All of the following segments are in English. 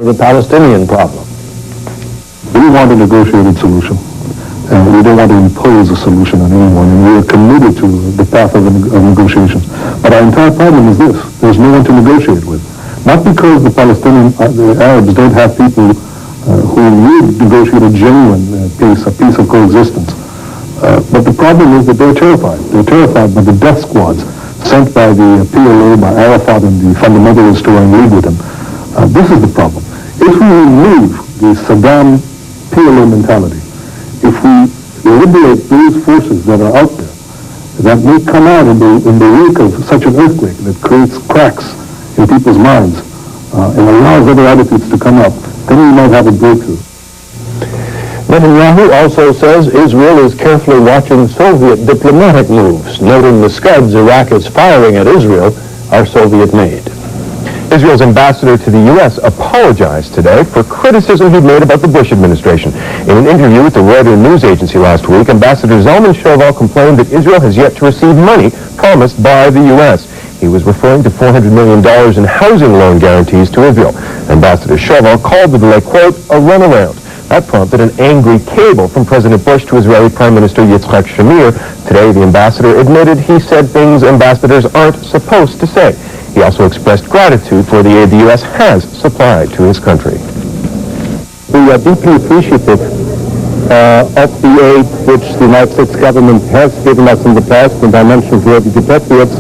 The Palestinian problem. We want a negotiated solution, and we don't want to impose a solution on anyone, and we are committed to the path of negotiation. But our entire problem is this: there's no one to negotiate with. Not because the Arabs don't have people who would negotiate a genuine peace, a peace of coexistence. But the problem is that they're terrified. They're terrified by the death squads sent by the PLO, by Arafat and the fundamentalists who are in league with him. This is the problem. If we remove the Saddam PLO mentality, if we liberate those forces that are out there, that may come out in the wake of such an earthquake that creates cracks in people's minds and allows other attitudes to come up, then we might have a breakthrough. Netanyahu also says Israel is carefully watching Soviet diplomatic moves, noting the scuds Iraq is firing at Israel are Soviet-made. Israel's ambassador to the U.S. apologized today for criticism he'd made about the Bush administration. In an interview with the Reuters news agency last week, Ambassador Zalman Shoval complained that Israel has yet to receive money promised by the U.S. He was referring to $400 million in housing loan guarantees to Israel. Ambassador Shoval called the delay, quote, a runaround. That prompted an angry cable from President Bush to Israeli Prime Minister Yitzhak Shamir. Today, the ambassador admitted he said things ambassadors aren't supposed to say. He also expressed gratitude for the aid the U.S. has supplied to his country. We are deeply appreciative of the aid which the United States government has given us in the past, and I mentioned already the Patriots.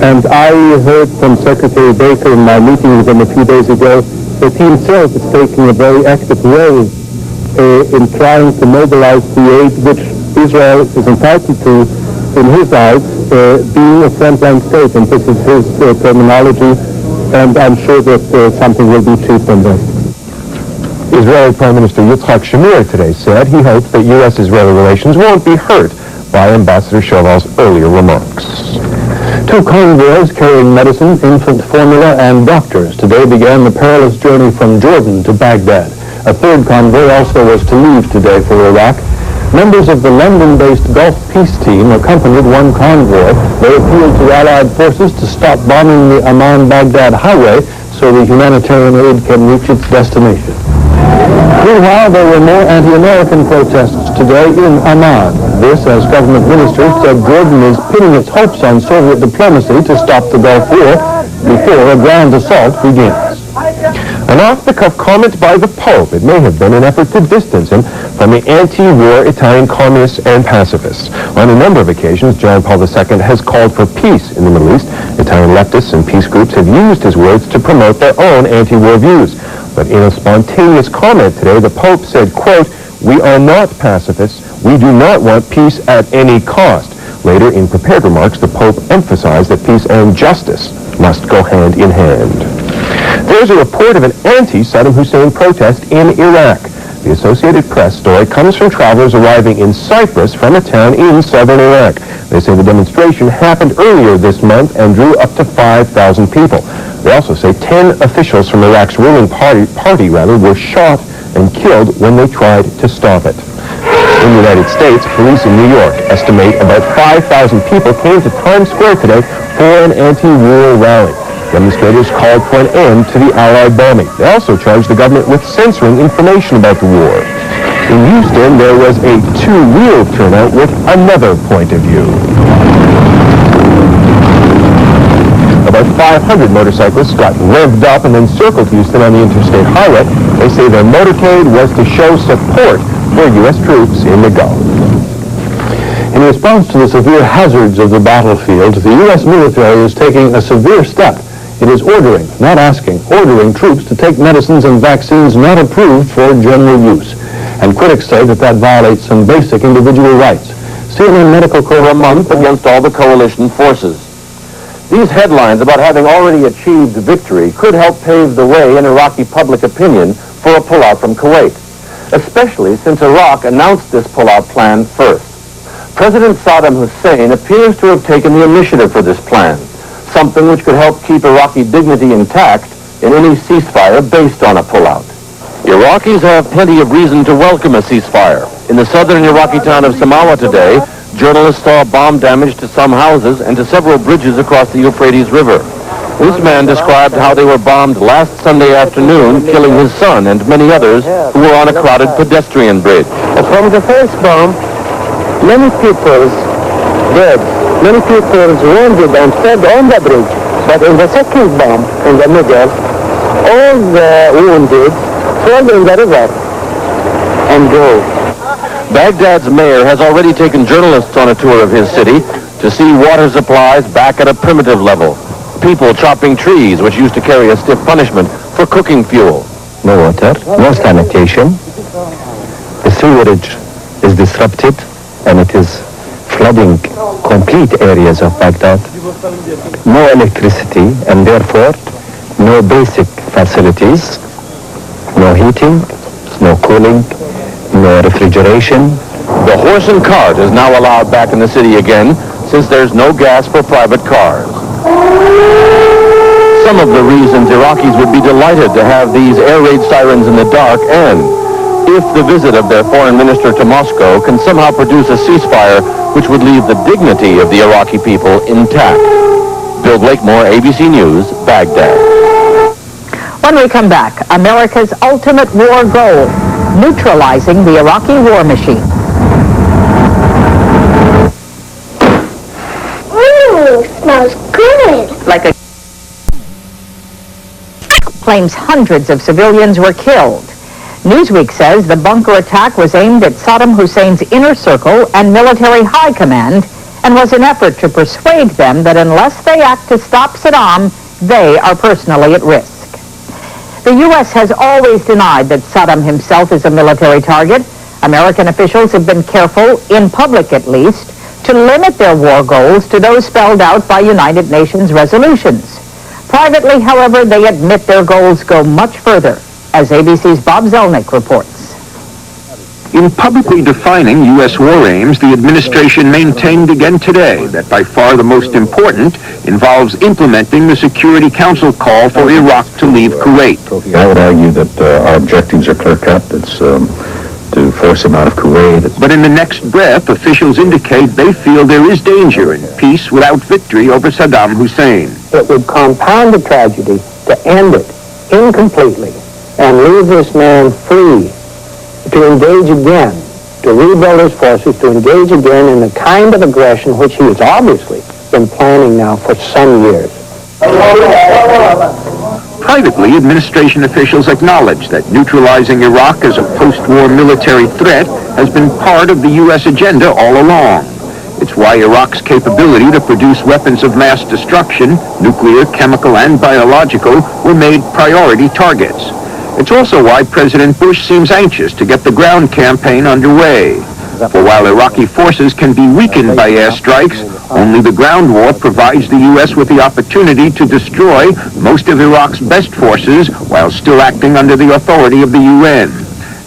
And I heard from Secretary Baker in my meeting with him a few days ago that he himself is taking a very active role in trying to mobilize the aid which Israel is entitled to, in his eyes, being a frontline state, and this is his terminology, and I'm sure that something will be achieved on that. Israeli Prime Minister Yitzhak Shamir today said he hopes that U.S.-Israeli relations won't be hurt by Ambassador Shoval's earlier remarks. Two convoys carrying medicine, infant formula, and doctors today began the perilous journey from Jordan to Baghdad. A third convoy also was to leave today for Iraq. Members of the London-based Gulf Peace Team accompanied one convoy. They appealed to Allied forces to stop bombing the Amman-Baghdad highway so the humanitarian aid can reach its destination. Meanwhile, there were more anti-American protests today in Amman. This, as government ministers said Jordan is pinning its hopes on Soviet diplomacy to stop the Gulf War before a ground assault begins. An off-the-cuff comment by the Pope. It may have been an effort to distance him from the anti-war Italian communists and pacifists. On a number of occasions, John Paul II has called for peace in the Middle East. Italian leftists and peace groups have used his words to promote their own anti-war views. But in a spontaneous comment today, the Pope said, quote, we are not pacifists. We do not want peace at any cost. Later, in prepared remarks, the Pope emphasized that peace and justice must go hand in hand. There's a report of an anti-Saddam Hussein protest in Iraq. The Associated Press story comes from travelers arriving in Cyprus from a town in southern Iraq. They say the demonstration happened earlier this month and drew up to 5,000 people. They also say 10 officials from Iraq's ruling party were shot and killed when they tried to stop it. In the United States, police in New York estimate about 5,000 people came to Times Square today for an anti-war rally. Demonstrators called for an end to the Allied bombing. They also charged the government with censoring information about the war. In Houston, there was a two-wheeled turnout with another point of view. About 500 motorcyclists got revved up and then circled Houston on the interstate highway. They say their motorcade was to show support for U.S. troops in the Gulf. In response to the severe hazards of the battlefield, the U.S. military is taking a severe step. It is ordering, not asking, ordering troops to take medicines and vaccines not approved for general use. And critics say that that violates some basic individual rights. CNN medical corps a month against all the coalition forces. These headlines about having already achieved victory could help pave the way in Iraqi public opinion for a pullout from Kuwait, especially since Iraq announced this pullout plan first. President Saddam Hussein appears to have taken the initiative for this plan, something which could help keep Iraqi dignity intact in any ceasefire based on a pullout. Iraqis have plenty of reason to welcome a ceasefire. In the southern Iraqi town of Samawa today, journalists saw bomb damage to some houses and to several bridges across the Euphrates River. This man described how they were bombed last Sunday afternoon, killing his son and many others who were on a crowded pedestrian bridge. From the first bomb, many people dead, many people wounded and fell on the bridge. But in the second bomb, in the middle, all the wounded fell in the river and drove. Baghdad's mayor has already taken journalists on a tour of his city to see water supplies back at a primitive level. People chopping trees, which used to carry a stiff punishment for cooking fuel. No water, no sanitation. The sewerage is disrupted and it is flooding complete areas of Baghdad. No electricity and therefore no basic facilities, no heating, no cooling, no refrigeration. The horse and cart is now allowed back in the city again since there's no gas for private cars. Some of the reasons Iraqis would be delighted to have these air raid sirens in the dark end, if the visit of their foreign minister to Moscow can somehow produce a ceasefire which would leave the dignity of the Iraqi people intact. Bill Blakemore, ABC News, Baghdad. When we come back, America's ultimate war goal, neutralizing the Iraqi war machine. Ooh, smells good. Like a claims hundreds of civilians were killed. Newsweek says the bunker attack was aimed at Saddam Hussein's inner circle and military high command and was an effort to persuade them that unless they act to stop Saddam, they are personally at risk. The U.S. has always denied that Saddam himself is a military target. American officials have been careful, in public at least, to limit their war goals to those spelled out by United Nations resolutions. Privately, however, they admit their goals go much further, as ABC's Bob Zelnick reports. In publicly defining U.S. war aims, the administration maintained again today that by far the most important involves implementing the Security Council call for Iraq to leave Kuwait. I would argue that our objectives are clear-cut. It's to force him out of Kuwait. But in the next breath, officials indicate they feel there is danger in peace without victory over Saddam Hussein. It would compound the tragedy to end it incompletely and leave this man free to engage again, to rebuild his forces, to engage again in the kind of aggression which he has obviously been planning now for some years. Privately, administration officials acknowledge that neutralizing Iraq as a post-war military threat has been part of the U.S. agenda all along. It's why Iraq's capability to produce weapons of mass destruction, nuclear, chemical, and biological, were made priority targets. It's also why President Bush seems anxious to get the ground campaign underway. For while Iraqi forces can be weakened by airstrikes, only the ground war provides the U.S. with the opportunity to destroy most of Iraq's best forces while still acting under the authority of the UN.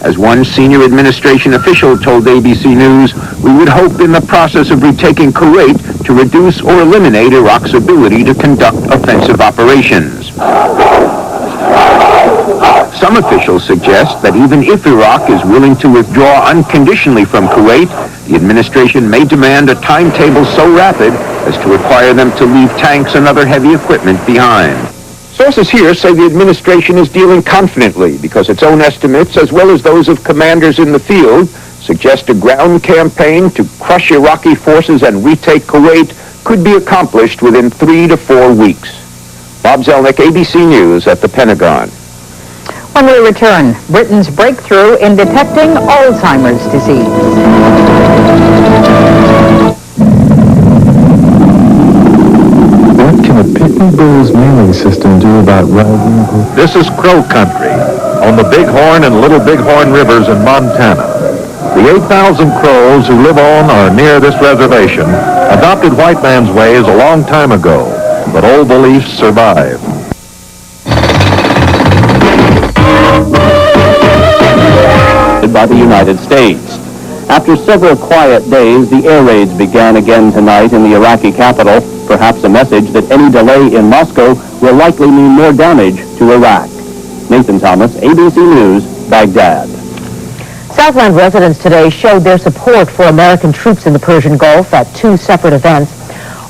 As one senior administration official told ABC News, we would hope in the process of retaking Kuwait to reduce or eliminate Iraq's ability to conduct offensive operations. Some officials suggest that even if Iraq is willing to withdraw unconditionally from Kuwait, the administration may demand a timetable so rapid as to require them to leave tanks and other heavy equipment behind. Sources here say the administration is dealing confidently because its own estimates, as well as those of commanders in the field, suggest a ground campaign to crush Iraqi forces and retake Kuwait could be accomplished within 3 to 4 weeks. Bob Zelnick, ABC News at the Pentagon. When we return, Britain's breakthrough in detecting Alzheimer's disease. What can a pitney bow's mailing system do about rising? This is Crow Country on the Bighorn and Little Bighorn rivers in Montana. The 8,000 crows who live on or near this reservation adopted white man's ways a long time ago, but old beliefs survive. By the United States. After several quiet days, the air raids began again tonight in the Iraqi capital, perhaps a message that any delay in Moscow will likely mean more damage to Iraq. Nathan Thomas, ABC News, Baghdad. Southland residents today showed their support for American troops in the Persian Gulf at 2 separate events.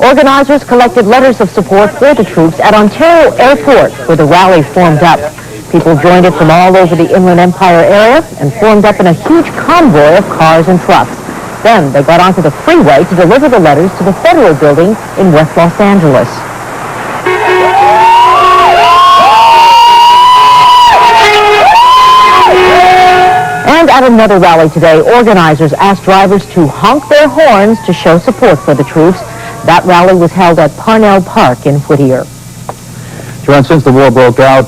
Organizers collected letters of support for the troops at Ontario Airport, where the rally formed up. People joined it from all over the Inland Empire area and formed up in a huge convoy of cars and trucks. Then they got onto the freeway to deliver the letters to the Federal Building in West Los Angeles. And at another rally today, organizers asked drivers to honk their horns to show support for the troops. That rally was held at Parnell Park in Whittier. Joanne, since the war broke out,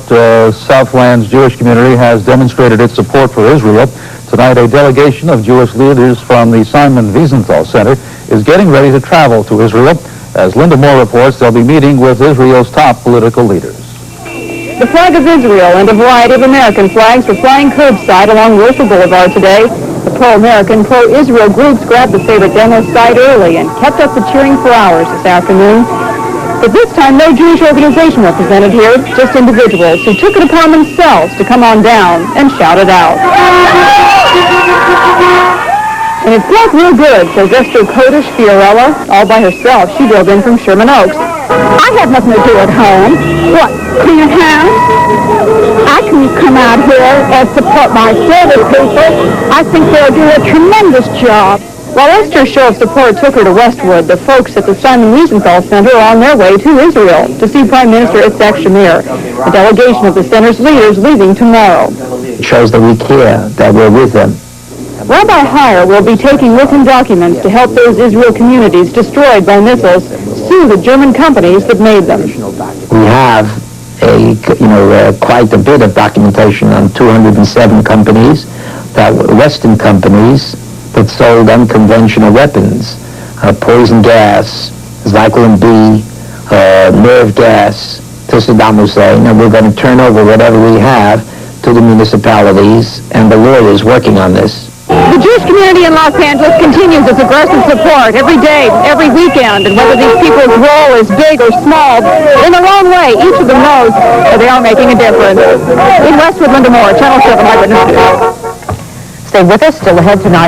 Southland's Jewish community has demonstrated its support for Israel. Tonight, a delegation of Jewish leaders from the Simon Wiesenthal Center is getting ready to travel to Israel. As Linda Moore reports, they'll be meeting with Israel's top political leaders. The flag of Israel and a variety of American flags were flying curbside along Wilshire Boulevard today. The pro-American, pro-Israel groups grabbed the favorite demo site early and kept up the cheering for hours this afternoon. But this time, no Jewish organization represented here, just individuals who took it upon themselves to come on down and shout it out. And it felt real good, says Esther Kodesh Fiorella, all by herself. She drove in from Sherman Oaks. I have nothing to do at home. What, clean a house? I can come out here and support my service people. I think they'll do a tremendous job. While Esther's show of support took her to Westwood, the folks at the Simon Wiesenthal Center are on their way to Israel to see Prime Minister Itzhak Shamir. A delegation of the center's leaders leaving tomorrow. It shows that we care, that we're with them. Rabbi Heyer will be taking with him documents to help those Israel communities destroyed by missiles sue the German companies that made them. We have quite a bit of documentation on 207 companies, that were Western companies that sold unconventional weapons, poison gas, Zyklon B, nerve gas to Saddam Hussein, and we're going to turn over whatever we have to the municipalities and the lawyers working on this. The Jewish community in Los Angeles continues its aggressive support every day, every weekend, and whether these people's role is big or small, in their own way, each of them knows that they are making a difference. In Westwood, Linda Moore, Channel 7 Eyewitness News. Stay with us. Still ahead tonight.